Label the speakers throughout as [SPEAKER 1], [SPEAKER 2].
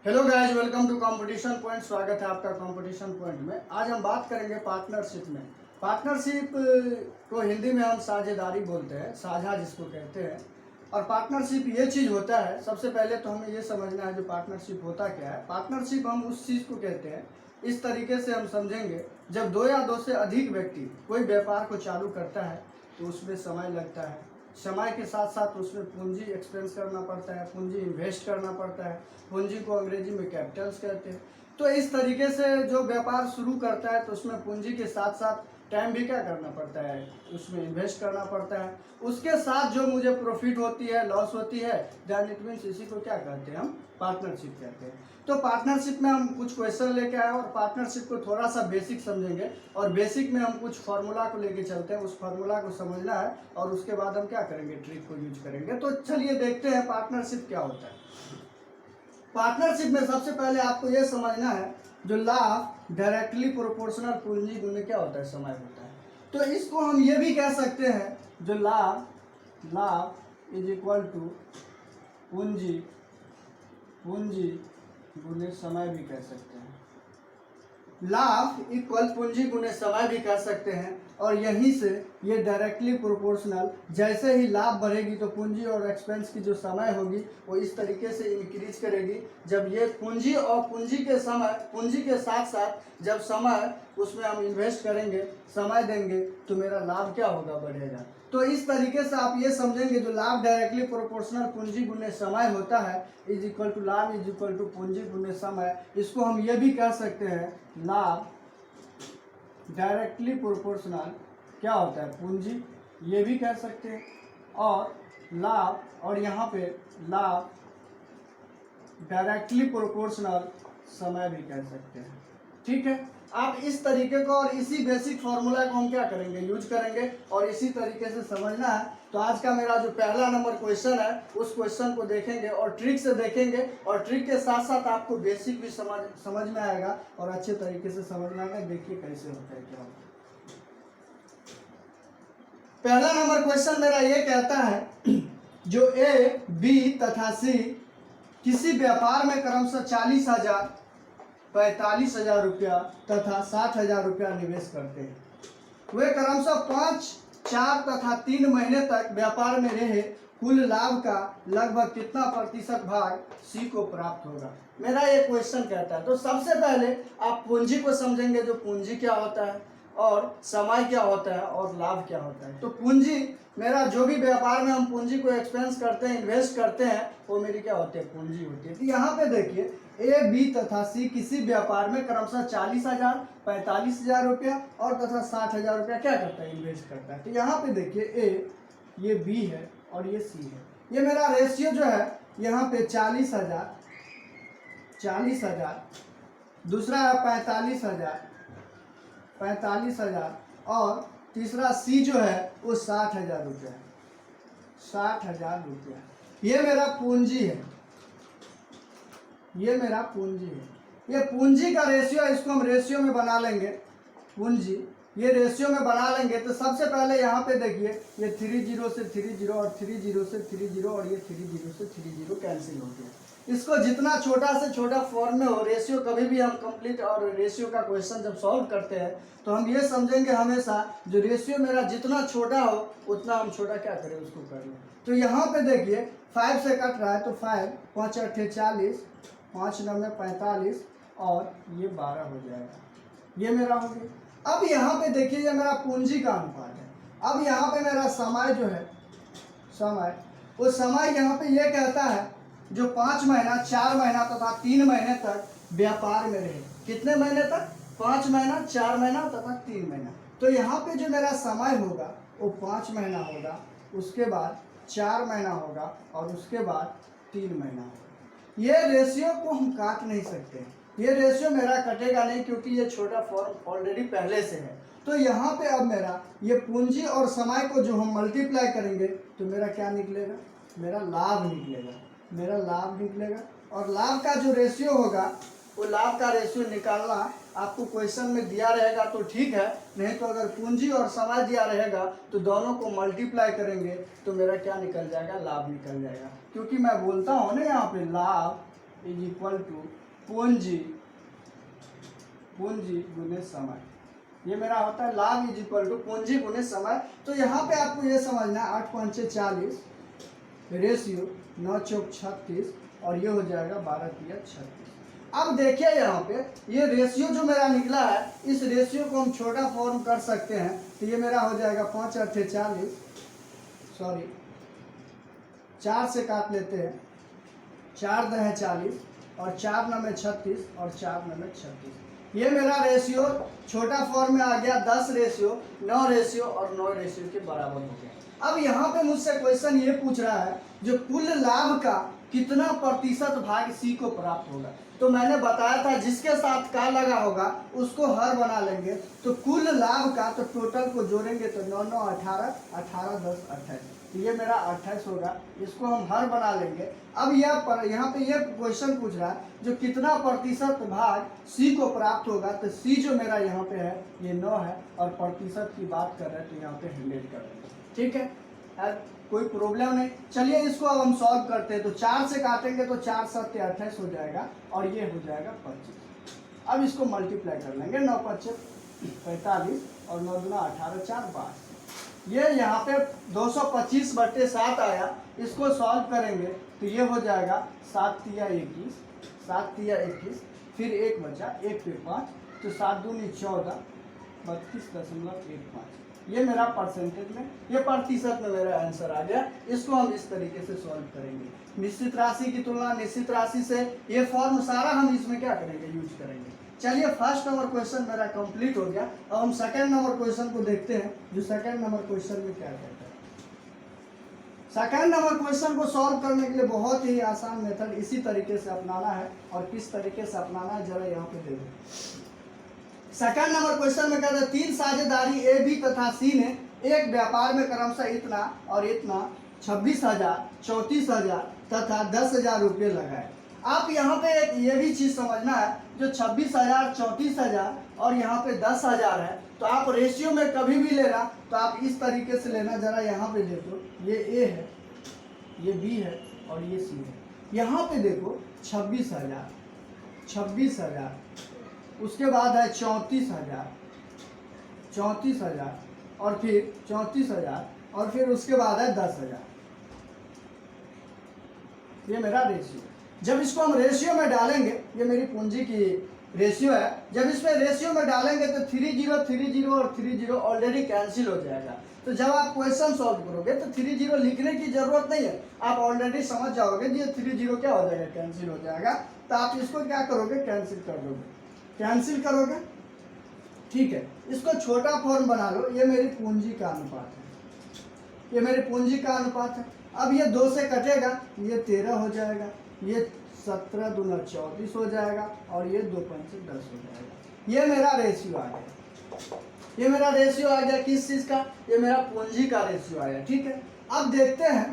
[SPEAKER 1] Hello guys, welcome to competition point. स्वागत है आपका कंपटीशन पॉइंट में। आज हम बात करेंगे पार्टनरशिप में। पार्टनरशिप को हिंदी में हम साझेदारी बोलते हैं, साझा जिसको कहते हैं। और पार्टनरशिप ये चीज़ होता है, सबसे पहले तो हमें ये समझना है जो पार्टनरशिप होता क्या है। पार्टनरशिप हम उस चीज़ को कहते हैं, इस तरीके से हम समझेंगे, जब दो या दो से अधिक व्यक्ति कोई व्यापार को चालू करता है तो उसमें समय लगता है। समय के साथ साथ उसमें पूंजी एक्सपेंस करना पड़ता है, पूंजी इन्वेस्ट करना पड़ता है। पूंजी को अंग्रेजी में कैपिटल्स कहते हैं। तो इस तरीके से जो व्यापार शुरू करता है तो उसमें पूंजी के साथ साथ टाइम भी क्या करना पड़ता है, उसमें इन्वेस्ट करना पड़ता है। उसके साथ जो मुझे प्रॉफिट होती है, लॉस होती है, दैट इट मीन्स इसी को क्या कहते हैं, हम पार्टनरशिप कहते हैं। तो पार्टनरशिप में हम कुछ क्वेश्चन लेके आए और पार्टनरशिप को थोड़ा सा बेसिक समझेंगे। और बेसिक में हम कुछ फार्मूला को लेके चलते हैं, उस फार्मूला को समझना है और उसके बाद हम क्या करेंगे, ट्रिक को यूज करेंगे। तो चलिए देखते हैं पार्टनरशिप क्या होता है। पार्टनरशिप में सबसे पहले आपको यह समझना है, जो लाभ डायरेक्टली प्रोपोर्शनल पूंजी गुने क्या होता है, समय होता है। तो इसको हम ये भी कह सकते हैं, जो लाभ इज इक्वल टू पूंजी गुने समय भी कह सकते हैं। लाभ इक्वल पूंजी गुने समय भी कह सकते हैं। और यहीं से ये डायरेक्टली प्रोपोर्शनल, जैसे ही लाभ बढ़ेगी तो पूंजी और एक्सपेंस की जो समय होगी वो इस तरीके से इंक्रीज करेगी। जब ये पूंजी और पूंजी के साथ साथ जब समय उसमें हम इन्वेस्ट करेंगे, समय देंगे, तो मेरा लाभ क्या होगा, बढ़ेगा। तो इस तरीके से आप ये समझेंगे, जो लाभ डायरेक्टली प्रोपोर्शनल पूंजी गुने समय होता है इज इक्वल टू लाभ इज इक्वल टू पूंजी गुने समय। इसको हम ये भी कह सकते हैं, लाभ डायरेक्टली प्रोपोर्शनल क्या होता है, पूंजी, ये भी कह सकते हैं। और लाभ, और यहाँ पे लाभ डायरेक्टली प्रोपोर्शनल समय भी कह सकते हैं। ठीक है, आप इस तरीके को और इसी बेसिक फॉर्मूला को हम क्या करेंगे, यूज करेंगे और इसी तरीके से समझना है। तो आज का मेरा जो पहला नंबर क्वेश्चन है, उस क्वेश्चन को देखेंगे और ट्रिक से देखेंगे। और ट्रिक के साथ साथ आपको बेसिक भी समझ में आएगा और अच्छे तरीके से समझ में आएगा। देखिए कैसे होता है, क्या होता है। पहला नंबर क्वेश्चन मेरा ये कहता है, जो ए, बी तथा सी किसी व्यापार में क्रमशः 40,000, 45,000 रुपया तथा 60,000 रुपया निवेश करते हैं। वे क्रमशः 5, 4 तथा 3 महीने तक व्यापार में रहे। कुल लाभ का लगभग कितना प्रतिशत भाग सी को प्राप्त होगा। मेरा ये क्वेश्चन कहता है। तो सबसे पहले आप पूंजी को समझेंगे, जो पूंजी क्या होता है और समय क्या होता है और लाभ क्या होता है। तो पूंजी, मेरा जो भी व्यापार में हम पूंजी को एक्सपेंस करते हैं, इन्वेस्ट करते हैं, वो मेरी क्या होती है, पूंजी होती है। तो यहाँ पे देखिए, ए, बी तथा सी किसी व्यापार में क्रमशः 40,000, 45,000 रुपया और तथा 60,000 रुपया क्या करता है, इन्वेस्ट करता है। तो यहाँ पे देखिए, ए, ये बी है और ये सी है। ये मेरा रेशियो जो है, यहाँ पे 40,000, दूसरा है 45,000 और तीसरा सी जो है वो 60,000 रुपया, 60,000 रुपया। ये मेरा पूंजी है, ये मेरा पूंजी है। ये पूंजी का रेशियो, इसको हम रेशियो में बना लेंगे, पूंजी ये रेशियो में बना लेंगे। तो सबसे पहले यहाँ पे देखिए, ये 30 से 30 और 30 से 30 और ये 30 से 30 कैंसिल हो गया। इसको जितना छोटा से छोटा फॉर्म में हो, रेशियो कभी भी हम कंप्लीट, और रेशियो का क्वेश्चन जब सॉल्व करते हैं तो हम ये समझेंगे हमेशा, जो रेशियो मेरा जितना छोटा हो उतना हम छोटा क्या करें, उसको कर लें। तो यहाँ पे देखिए 5 से कट रहा है, तो 5, 5 8 40, 5 9 45 और ये 12 हो जाएगा। ये मेरा हो गया। अब यहाँ पे देखिए, ये मेरा पूंजी का अनुपात है। अब यहाँ पे मेरा समय जो है, समय, वो समय यहाँ पे ये कहता है, जो 5 महीना, 4 महीना तथा 3 महीने तक व्यापार में रहे। कितने महीने तक, 5 महीना, 4 महीना तथा 3 महीना। तो यहाँ पे जो मेरा समय होगा वो 5 महीना होगा, उसके बाद 4 महीना होगा और उसके बाद 3 महीना होगा। ये रेशियो को हम काट नहीं सकते, ये रेशियो मेरा कटेगा नहीं, क्योंकि ये छोटा फॉर्म ऑलरेडी पहले से है। तो यहाँ पे अब मेरा ये पूंजी और समय को जो हम मल्टीप्लाई करेंगे तो मेरा क्या निकलेगा, मेरा लाभ निकलेगा, मेरा लाभ निकलेगा। और लाभ का जो रेशियो होगा, वो लाभ का रेशियो निकालना आपको क्वेश्चन में दिया रहेगा तो ठीक है, नहीं तो अगर पूंजी और समय दिया रहेगा तो दोनों को मल्टीप्लाई करेंगे तो मेरा क्या निकल जाएगा, लाभ निकल जाएगा। क्योंकि मैं बोलता हूँ ना यहाँ पे, लाभ इज इक्वल टू पूंजी गुने समय। ये मेरा होता है लाभ इज इक्वल टू पूंजी गुने समय। तो यहाँ पे आपको ये समझना है 8 5 40 रेशियो 9 चौक 36 और ये हो जाएगा 12 तिया 36। अब देखिए यहाँ पे ये रेशियो जो मेरा निकला है, इस रेशियो को हम छोटा फॉर्म कर सकते हैं। तो ये मेरा हो जाएगा 5 8 40, सॉरी 4 से काट लेते हैं, 4 दह 40 और 4 9 में 36 और 4 9 में 36। ये मेरा रेशियो छोटा फॉर्म में आ गया 10 रेशियो 9 रेशियो और 9 रेशियो के बराबर हो गया। अब यहाँ पे मुझसे क्वेश्चन ये पूछ रहा है जो कुल लाभ का कितना प्रतिशत भाग सी को प्राप्त होगा। तो मैंने बताया था जिसके साथ का लगा होगा उसको हर बना लेंगे। तो कुल लाभ का तो टोटल को जोड़ेंगे तो 9 9 18 18 10 28। तो ये मेरा 28 होगा, इसको हम हर बना लेंगे। अब यहाँ पे ये क्वेश्चन पूछ रहा है जो कितना प्रतिशत भाग सी को प्राप्त होगा। तो सी जो मेरा यहाँ पे है ये 9 है और प्रतिशत की बात कर रहे हैं तो यहाँ पे 100 कर देंगे। ठीक है, कोई प्रॉब्लम नहीं। चलिए इसको अब हम सॉल्व करते हैं। तो 4 से काटेंगे तो 4 7 28 हो जाएगा और ये हो जाएगा 25। अब इसको मल्टीप्लाई कर लेंगे, 9 5 45 और 9 दूना 18 4 22। ये यहाँ पे 225/7 आया। इसको सॉल्व करेंगे तो ये हो जाएगा 7 तिया 21, 7 तिया 21, फिर 1 बचा 1 पे 5, तो 7 दूनी 14, 32.15। ये मेरा परसेंटेज में, ये प्रतिशत में मेरा आंसर आ गया। इसको हम इस तरीके से सॉल्व करेंगे। निश्चित राशि की तुलना निश्चित राशि से, ये फॉर्म सारा हम इसमें क्या करेंगे, यूज करेंगे। चलिए फर्स्ट नंबर क्वेश्चन मेरा कंप्लीट हो गया। अब हम सेकंड नंबर क्वेश्चन को देखते हैं जो सेकंड नंबर क्वेश्चन में क्या कहता है। सेकंड नंबर क्वेश्चन को सॉल्व करने के लिए बहुत ही आसान मेथड इसी तरीके से अपनाना है। और किस तरीके से अपनाना है जरा यहाँ पे देखो। सेकंड नंबर क्वेश्चन में कहते हैं 3 साझेदारी ए बी तथा सी ने एक व्यापार में क्रमशः इतना और इतना 26,000 34,000 तथा 10,000 रुपये लगाए। आप यहाँ पे एक ये भी चीज समझना है, जो 26,000 34,000 और यहाँ पे 10,000 है। तो आप रेशियो में कभी भी लेना तो आप इस तरीके से लेना। जरा यहाँ पे देखो, ये ए है, ये बी है और ये सी है। यहाँ पे देखो 26,000 उसके बाद है 34,000 और फिर 34,000 और फिर उसके बाद है 10,000। ये मेरा रेशियो। जब इसको हम रेशियो में डालेंगे, ये मेरी पूंजी की रेशियो है, जब इसमें रेशियो में डालेंगे तो 30 30 और 30 ऑलरेडी कैंसिल हो जाएगा। तो जब आप क्वेश्चन सॉल्व करोगे तो 30 लिखने की जरूरत नहीं है, आप ऑलरेडी समझ जाओगे कि ये 30 क्या हो जाएगा, कैंसिल हो जाएगा। तो आप इसको क्या करोगे, कैंसिल कर दोगे, कैंसिल करोगे। ठीक है, इसको छोटा फॉर्म बना लो। ये मेरी पूंजी का अनुपात है, ये मेरी पूंजी का अनुपात है। अब ये 2 से कटेगा, ये 13 हो जाएगा, ये 17 दूना 34 हो जाएगा और ये 2 5 10 हो जाएगा। ये मेरा रेशियो आ गया, ये मेरा रेशियो आ गया। किस चीज का, ये मेरा पूंजी का रेशियो आया। ठीक है, अब देखते हैं,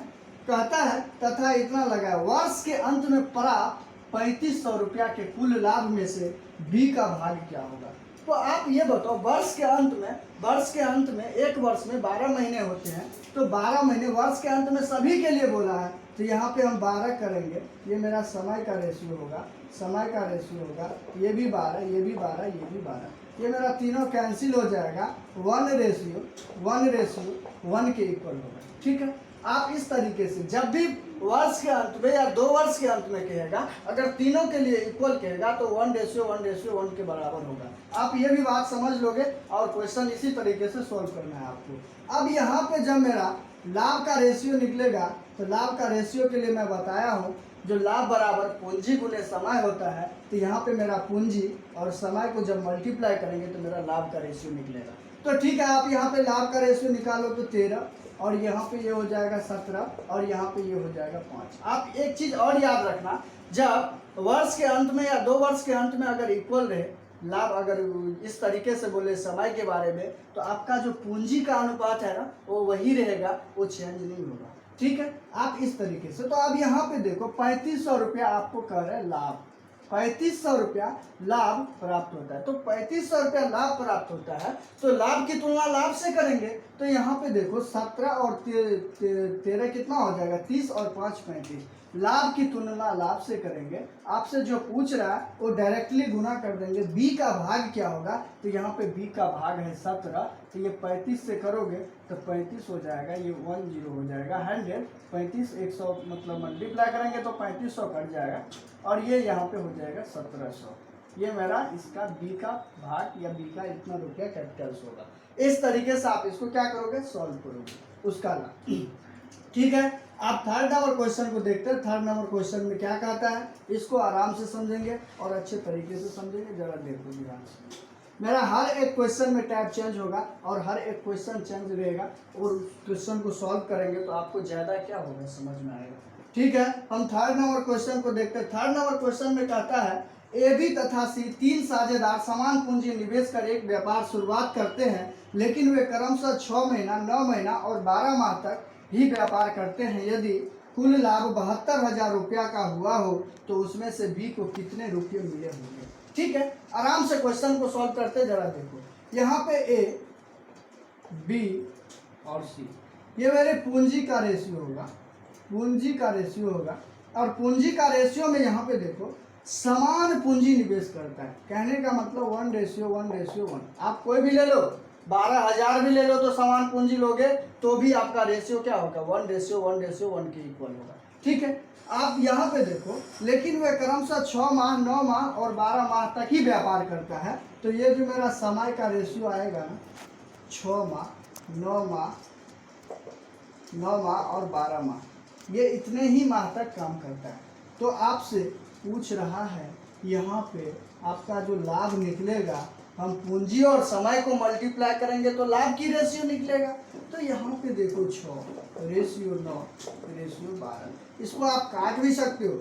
[SPEAKER 1] कहता है तथा इतना लगा वर्ष के अंत में प्राप्त 3500 रुपया के कुल लाभ में से बी का भाग क्या होगा। तो आप ये बताओ, वर्ष के अंत में एक वर्ष में 12 महीने होते हैं। तो 12 महीने वर्ष के अंत में सभी के लिए बोला है। तो यहाँ पे हम 12 करेंगे, ये मेरा समय का रेशियो होगा, समय का रेशियो होगा। ये भी 12, ये भी 12, ये भी 12। ये मेरा तीनों कैंसिल हो जाएगा। 1 रेशियो 1 के इक्वल होगा। ठीक है, आप इस तरीके से जब भी वर्ष के अंत में या 2 वर्ष के अंत में कहेगा, अगर तीनों के लिए इक्वल कहेगा तो 1:1 के बराबर होगा। आप ये भी बात समझ लोगे और क्वेश्चन इसी तरीके से सॉल्व करना है आपको। अब यहाँ पे जब मेरा लाभ का रेशियो निकलेगा तो लाभ का रेशियो के लिए मैं बताया हूँ, जो लाभ बराबर पूंजी गुने समय होता है। तो यहाँ पे मेरा पूंजी और समय को जब मल्टीप्लाई करेंगे तो मेरा लाभ का रेशियो निकलेगा। तो ठीक है, आप यहाँ पे लाभ का रेशियो निकालो तो 13 और यहाँ पे ये हो जाएगा 17 और यहाँ पे ये हो जाएगा 5। आप एक चीज और याद रखना, जब वर्ष के अंत में या 2 वर्ष के अंत में अगर इक्वल रहे लाभ, अगर इस तरीके से बोले समय के बारे में, तो आपका जो पूंजी का अनुपात है ना वो वही रहेगा, वो चेंज नहीं होगा। ठीक है, आप इस तरीके से। तो अब यहाँ पे देखो 3500 रुपया आपको कह रहे हैं लाभ, 3500 रुपया लाभ प्राप्त होता है। तो 3500 रुपया लाभ प्राप्त होता है, तो लाभ की तुलना लाभ से करेंगे। तो यहाँ पे देखो 17 और 13 कितना हो जाएगा, 30 और 5 35। लाभ की तुलना लाभ से करेंगे। आपसे जो पूछ रहा है वो डायरेक्टली गुना कर देंगे। b का भाग क्या होगा, तो यहाँ पे b का भाग है 17, तो ये 35 से करोगे तो 35 हो जाएगा, ये 10 हो जाएगा 100, 35 100 मतलब मल्टीप्लाई करेंगे तो 3500 कट जाएगा और ये यहाँ पे हो जाएगा 1700। ये मेरा इसका b का भाग या b का इतना रुपया कैपिटल्स होगा। इस तरीके से आप इसको क्या करोगे, सॉल्व करोगे उसका लाभ। ठीक है, आप थर्ड नंबर क्वेश्चन को देखते हैं। थर्ड नंबर क्वेश्चन में क्या कहता है, इसको आराम से समझेंगे और अच्छे तरीके से समझेंगे। जरा देखो ध्यान से, मेरा हर एक क्वेश्चन में टाइप चेंज होगा और हर एक क्वेश्चन चेंज रहेगा और उस क्वेश्चन को सॉल्व करेंगे तो आपको ज़्यादा क्या होगा समझ में आएगा। ठीक है, हम थर्ड नंबर क्वेश्चन को देखते हैं। थर्ड नंबर क्वेश्चन में कहता है ए बी तथा सी तीन साझेदार समान पूंजी निवेश कर एक व्यापार शुरुआत करते हैं, लेकिन वे क्रमशः 6 महीना, 9 महीना और 12 माह तक ही व्यापार करते हैं। यदि कुल लाभ 72,000 रुपया का हुआ हो तो उसमें से बी को कितने रुपये मिले होंगे। ठीक है, आराम से क्वेश्चन को सॉल्व करते जरा देखो। यहाँ पे ए, बी और सी ये मेरे पूंजी का रेशियो होगा, पूंजी का रेशियो होगा। और पूंजी का रेशियो में यहाँ पे देखो समान पूंजी निवेश करता है। कहने का मतलब 1:1:1। आप कोई भी ले लो, 12,000 भी ले लो तो समान पूंजी लोगे तो भी आपका रेशियो क्या होगा, 1:1:1 के इक्वल होगा। ठीक है, आप यहाँ पे देखो, लेकिन वह क्रमशः 6 माह, 9 माह और 12 माह तक ही व्यापार करता है। तो ये जो मेरा समय का रेशियो आएगा ना, 6 माह, 9 माह और 12 माह, ये इतने ही माह तक काम करता है। तो आपसे पूछ रहा है यहाँ पे आपका जो लाभ निकलेगा, हम पूंजी और समय को मल्टीप्लाई करेंगे तो लाभ की रेशियो निकलेगा। तो यहाँ पे देखो 6 रेशियो 9 रेशियो 12। इसको आप काट भी सकते हो,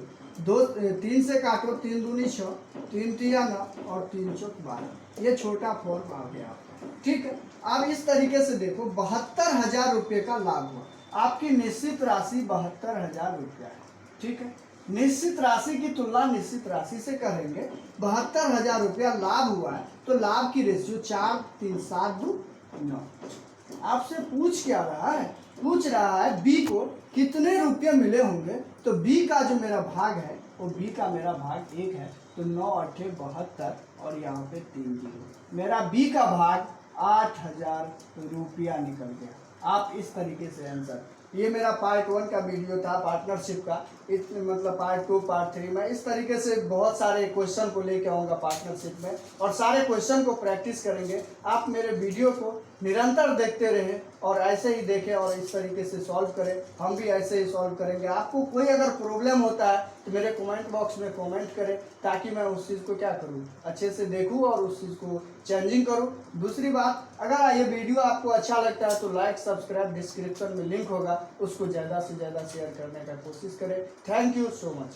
[SPEAKER 1] 3 से काटो, 3 दूनी 6, 3 तिया 9 और 3 चौक 12। ये छोटा फॉर्म आ गया आपका। ठीक है, अब इस तरीके से देखो 72,000 रुपये का लाभ हुआ। आपकी निश्चित राशि 72,000 रुपया है। ठीक है, निश्चित राशि की तुलना निश्चित राशि से करेंगे। 72,000 रुपया लाभ हुआ है तो लाभ की रेशियो 4, 3, 7, 2, 9। आपसे पूछ क्या रहा है, पूछ रहा है बी को कितने रुपये मिले होंगे। तो बी का जो मेरा भाग है वो बी का मेरा भाग 1 है, तो 9 8 72 और यहाँ पे 3 0। मेरा बी का भाग 8,000 रुपया निकल गया। आप इस तरीके से आंसर, ये मेरा पार्ट 1 का वीडियो था पार्टनरशिप का। मतलब पार्ट 2, पार्ट 3 में इस तरीके से बहुत सारे क्वेश्चन को लेके आऊँगा पार्टनरशिप में और सारे क्वेश्चन को प्रैक्टिस करेंगे। आप मेरे वीडियो को निरंतर देखते रहें और ऐसे ही देखें और इस तरीके से सॉल्व करें। हम भी ऐसे ही सॉल्व करेंगे। आपको कोई अगर प्रॉब्लम होता है तो मेरे कमेंट बॉक्स में कमेंट करें ताकि मैं उस चीज़ को क्या करूं, अच्छे से देखूं और उस चीज़ को चेंजिंग करूं। दूसरी बात, अगर ये वीडियो आपको अच्छा लगता है तो लाइक, सब्सक्राइब, डिस्क्रिप्शन में लिंक होगा, उसको ज़्यादा से ज़्यादा शेयर करने का कोशिश करें। Thank you so much.